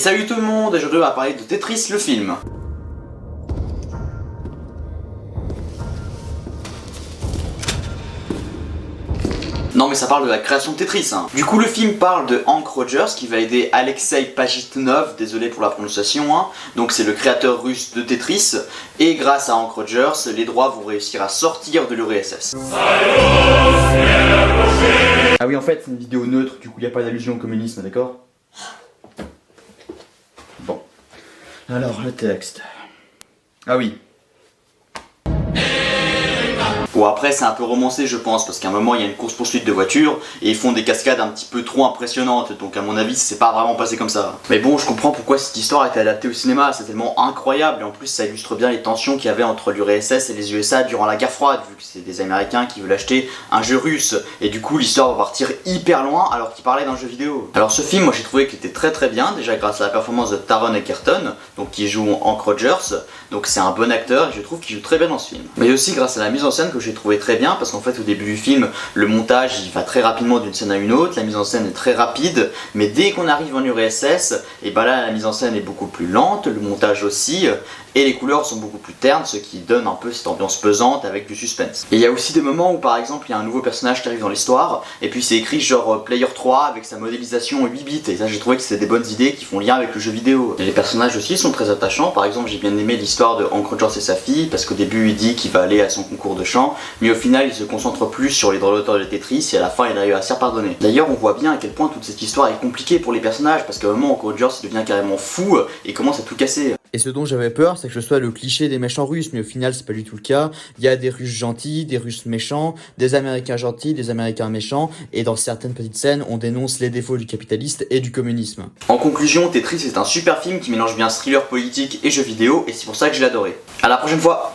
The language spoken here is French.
salut tout le monde, aujourd'hui on va parler de Tetris le film. Non mais ça parle de la création de Tetris hein. Du coup le film parle de Hank Rogers qui va aider Alexei Pajitnov, désolé pour la prononciation hein. Donc c'est le créateur russe de Tetris. Et grâce à Hank Rogers, les droits vont réussir à sortir de l'URSS. Ah oui en fait c'est une vidéo neutre, du coup il n'y a pas d'allusion au communisme, d'accord? Bon. Alors le texte. Ah oui. Bon après c'est un peu romancé je pense parce qu'à un moment il y a une course poursuite de voitures et ils font des cascades un petit peu trop impressionnantes donc à mon avis c'est pas vraiment passé comme ça. Mais bon je comprends pourquoi cette histoire a été adaptée au cinéma, c'est tellement incroyable et en plus ça illustre bien les tensions qu'il y avait entre l'URSS et les USA durant la guerre froide vu que c'est des Américains qui veulent acheter un jeu russe et du coup l'histoire va partir hyper loin alors qu'il parlait d'un jeu vidéo. Alors ce film moi j'ai trouvé qu'il était très bien déjà grâce à la performance de Taron Egerton donc qui joue Hank Rogers donc c'est un bon acteur et je trouve qu'il joue très bien dans ce film. Mais aussi grâce à la mise en scène que j'ai trouvé très bien parce qu'en fait au début du film le montage il va très rapidement d'une scène à une autre, la mise en scène est très rapide mais dès qu'on arrive en URSS et bah là la mise en scène est beaucoup plus lente, le montage aussi et les couleurs sont beaucoup plus ternes ce qui donne un peu cette ambiance pesante avec du suspense. Et il y a aussi des moments où par exemple il y a un nouveau personnage qui arrive dans l'histoire et puis c'est écrit genre Player 3 avec sa modélisation 8 bits et ça j'ai trouvé que c'était des bonnes idées qui font lien avec le jeu vidéo. Et les personnages aussi sont très attachants, par exemple j'ai bien aimé l'histoire de Hank Rogers et sa fille parce qu'au début il dit qu'il va aller à son concours de chant mais au final il se concentre plus sur les droits d'auteur de Tetris et à la fin il arrive à s'y pardonner. D'ailleurs on voit bien à quel point toute cette histoire est compliquée pour les personnages parce qu'à un moment Hank Rogers il devient carrément fou et commence à tout casser. Et ce dont j'avais peur, c'est que ce soit le cliché des méchants russes, mais au final c'est pas du tout le cas. Il y a des Russes gentils, des Russes méchants, des Américains gentils, des Américains méchants, et dans certaines petites scènes, on dénonce les défauts du capitaliste et du communisme. En conclusion, Tetris est un super film qui mélange bien thriller politique et jeux vidéo, et c'est pour ça que je l'ai adoré. À la prochaine fois.